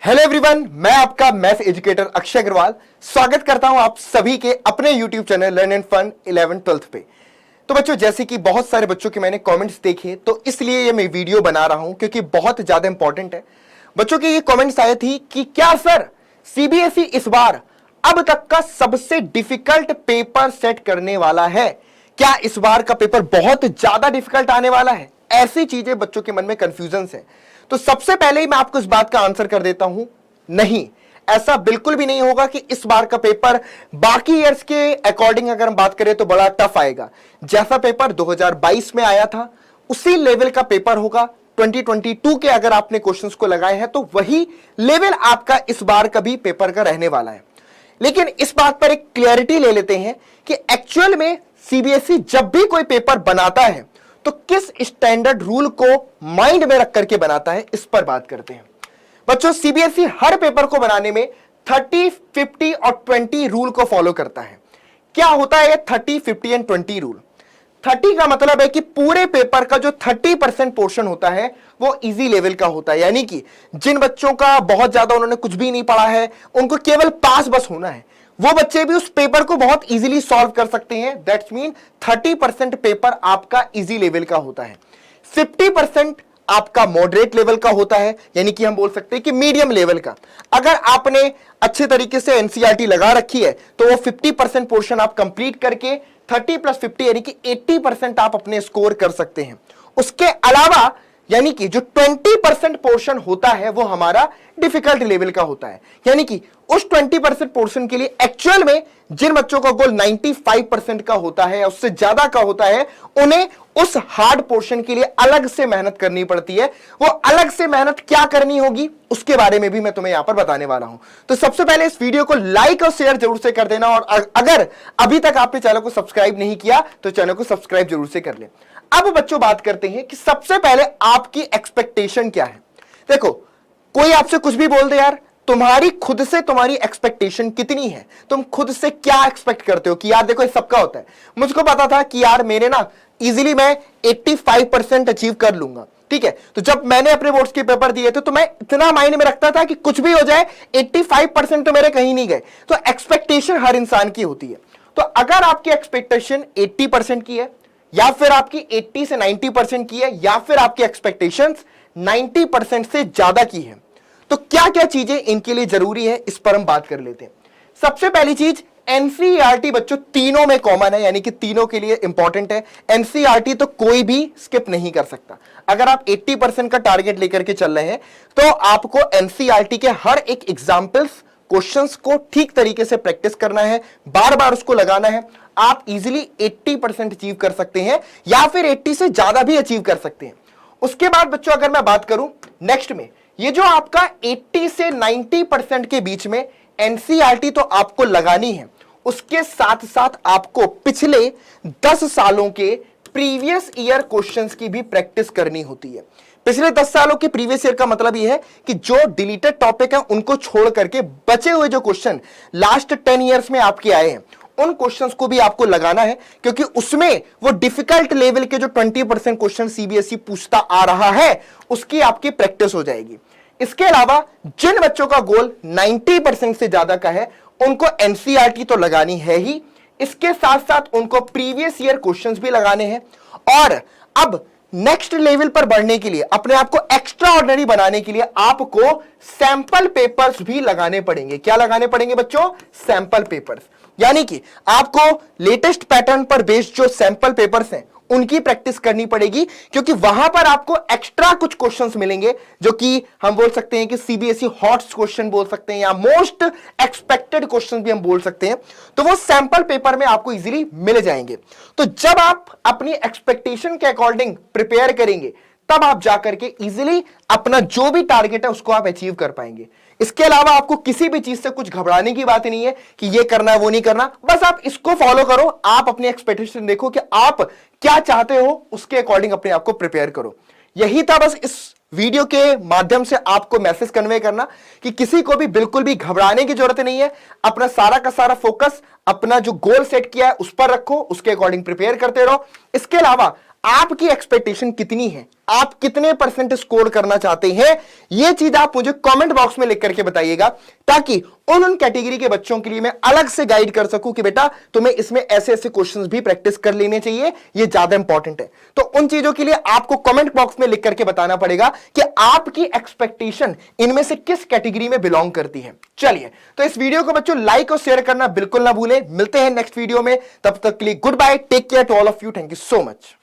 Hello everyone, मैं आपका math educator Akshay Agarwal स्वागत करता हूं आप सभी के अपने YouTube channel learn and fun 11 12th पे। तो बच्चों, जैसे कि बहुत सारे बच्चों के मैंने कमेंट्स देखे, तो इसलिए ये मैं वीडियो बना रहा हूं क्योंकि बहुत ज्यादा इंपॉर्टेंट है। बच्चों की ये कमेंट्स आए थी कि क्या सर सीबीएसई इस बार अब तक का सबसे डिफिकल्ट पेपर सेट करने वाला है? क्या इस बार का पेपर बहुत ज्यादा डिफिकल्ट आने वाला है? ऐसी चीजें बच्चों के मन में कंफ्यूजन है। तो सबसे पहले ही मैं आपको इस बात का आंसर कर देता हूं, नहीं, ऐसा बिल्कुल भी नहीं होगा कि इस बार का पेपर बाकी ईयर्स के अकॉर्डिंग अगर हम बात करें तो बड़ा टफ आएगा। जैसा पेपर 2022 में आया था उसी लेवल का पेपर होगा। 2022 के अगर आपने क्वेश्चंस को लगाए हैं तो वही लेवल आपका इस बार का भी पेपर का रहने वाला है। लेकिन इस बात पर एक क्लैरिटी ले लेते हैं कि एक्चुअल में सीबीएसई जब भी कोई पेपर बनाता है तो किस स्टैंडर्ड रूल को माइंड में रख करके बनाता है, इस पर बात करते हैं। बच्चों, सीबीएसई हर पेपर को बनाने में 30, 50 और 20 रूल को फॉलो करता है। क्या होता है ये 30, 50 एंड 20 रूल? 30 का मतलब है कि पूरे पेपर का जो 30% पोर्शन होता है वो इजी लेवल का होता है, यानी कि जिन बच्चों का बहुत ज्यादा उन्होंने कुछ भी नहीं पढ़ा है, उनको केवल पास बस होना है, वो बच्चे भी उस पेपर को बहुत इजीली सॉल्व कर सकते हैं। दैट्स मीन 30% पेपर आपका इजी लेवल का होता है, 50% आपका मॉडरेट लेवल का होता है, यानी कि हम बोल सकते हैं कि मीडियम लेवल का। अगर आपने अच्छे तरीके से एनसीईआरटी लगा रखी है तो वो 50% पोर्शन आप कंप्लीट करके 30 + 50 यानी कि 80% आप अपने स्कोर कर सकते हैं। उसके अलावा यानी कि जो 20% पोर्शन होता है वो हमारा डिफिकल्ट लेवल का होता है, यानी कि उस 20% पोर्शन के लिए एक्चुअल में जिन बच्चों का गोल 95% का होता है या उससे ज्यादा का होता है, उन्हें उस हार्ड पोर्शन के लिए अलग से मेहनत करनी पड़ती है। वो अलग से मेहनत क्या करनी होगी उसके बारे में भी मैं तुम्हें यहां पर बताने वाला हूं। तो सबसे पहले इस वीडियो को लाइक और शेयर जरूर से कर देना, और अगर अभी तक आपने चैनल को सब्सक्राइब नहीं किया तो चैनल को सब्सक्राइब जरूर से कर ले। अब बच्चों बात करते हैं कि सबसे पहले आपकी एक्सपेक्टेशन क्या है। देखो, कोई आपसे कुछ भी बोल दे यार, तुम्हारी खुद से तुम्हारी एक्सपेक्टेशन कितनी है, तुम खुद से क्या एक्सपेक्ट करते हो कि यार देखो ये सबका होता है। मुझको पता था कि यार मेरे ना इजीली मैं 85% अचीव कर लूंगा, ठीक है। तो जब मैंने अपने बोर्ड्स के पेपर दिए थे तो मैं इतना माइंड में रखता था कि कुछ भी हो जाए 85% तो मेरे कहीं नहीं गए। तो एक्सपेक्टेशन हर इंसान की होती है। तो अगर आपकी एक्सपेक्टेशन 80% की है, या फिर आपकी 80 से 90% की है, या फिर आपकी एक्सपेक्टेशंस 90% से ज्यादा की है, तो क्या क्या चीजें इनके लिए जरूरी है, इस पर हम बात कर लेते हैं। सबसे पहली चीज, एनसीईआरटी बच्चों तीनों में कॉमन है, यानी कि तीनों के लिए इंपॉर्टेंट है। एनसीईआरटी तो कोई भी स्किप नहीं कर सकता। अगर आप 80% का टारगेट लेकर के चल रहे हैं तो आपको एनसीईआरटी के हर एक एग्जाम्पल्स, क्वेश्चंस को ठीक तरीके से प्रैक्टिस करना है, बार बार उसको लगाना है। आप इजीली 80% अचीव कर सकते हैं, या फिर 80 से ज्यादा भी अचीव कर सकते हैं। उसके बाद बच्चों अगर मैं बात करूं नेक्स्ट में, ये जो आपका 80 से 90% के बीच में एनसीईआरटी तो आपको लगानी है, उसके साथ साथ आपको पिछले 10 सालों के प्रीवियस ईयर क्वेश्चंस की भी प्रैक्टिस करनी होती है। पिछले 10 सालों के प्रीवियस ईयर का मतलब यह है कि जो डिलीटेड टॉपिक है उनको छोड़ करके बचे हुए जो क्वेश्चन लास्ट 10 ईयर्स में आपके आए हैं, उन क्वेश्चंस को भी आपको लगाना है, क्योंकि उसमें वो डिफिकल्ट लेवल के जो 20% क्वेश्चन सीबीएसई पूछता आ रहा है उसकी आपकी प्रैक्टिस हो जाएगी। इसके अलावा जिन बच्चों का गोल 90% से ज्यादा का है उनको एनसीईआरटी तो लगानी है ही, इसके साथ साथ उनको प्रीवियस ईयर क्वेश्चंस भी लगाने हैं। और अब नेक्स्ट लेवल पर बढ़ने के लिए, अपने आप को एक्स्ट्रा ऑर्डिनरी बनाने के लिए आपको सैंपल पेपर्स भी लगाने पड़ेंगे। क्या लगाने पड़ेंगे बच्चों? सैंपल पेपर्स, यानी कि आपको लेटेस्ट पैटर्न पर बेस्ड जो सैंपल पेपर्स हैं उनकी प्रैक्टिस करनी पड़ेगी, क्योंकि वहां पर आपको एक्स्ट्रा कुछ क्वेश्चंस मिलेंगे जो कि हम बोल सकते हैं कि सीबीएसई हॉट क्वेश्चन बोल सकते हैं, या मोस्ट एक्सपेक्टेड क्वेश्चन भी हम बोल सकते हैं। तो वो सैंपल पेपर में आपको इजीली मिल जाएंगे। तो जब आप अपनी एक्सपेक्टेशन के अकॉर्डिंग प्रिपेयर करेंगे तब आप जाकर के इजीली अपना जो भी टारगेट है उसको आप अचीव कर पाएंगे। इसके अलावा आपको किसी भी चीज से कुछ घबराने की बात नहीं है कि ये करना है वो नहीं करना, बस आप इसको फॉलो करो। आप अपनी एक्सपेक्टेशन देखो कि आप क्या चाहते हो, उसके अकॉर्डिंग अपने आप को प्रिपेयर करो। यही था बस इस वीडियो के माध्यम से आपको मैसेज कन्वे करना कि किसी को भी बिल्कुल भी घबराने की जरूरत नहीं है। अपना सारा का सारा फोकस अपना जो गोल सेट किया है उस पर रखो, उसके अकॉर्डिंग प्रिपेयर करते रहो। इसके अलावा आपकी एक्सपेक्टेशन कितनी है, आप कितने परसेंट स्कोर करना चाहते हैं, यह चीज आप मुझे कमेंट बॉक्स में लिख करके बताइएगा, ताकि उन कैटेगरी के बच्चों के लिए मैं अलग से गाइड कर सकूं कि बेटा तुम्हें इसमें ऐसे ऐसे क्वेश्चंस भी प्रैक्टिस कर लेने चाहिए, ये ज्यादा इंपॉर्टेंट है। तो उन चीजों के लिए आपको कमेंट बॉक्स में लिख करके बताना पड़ेगा कि आपकी एक्सपेक्टेशन इनमें से किस कैटेगरी में बिलोंग करती है। चलिए, तो इस वीडियो को बच्चों लाइक और शेयर करना बिल्कुल ना भूलें। मिलते हैं नेक्स्ट वीडियो में, तब तक के लिए good bye, take care to all of you, thank you so much.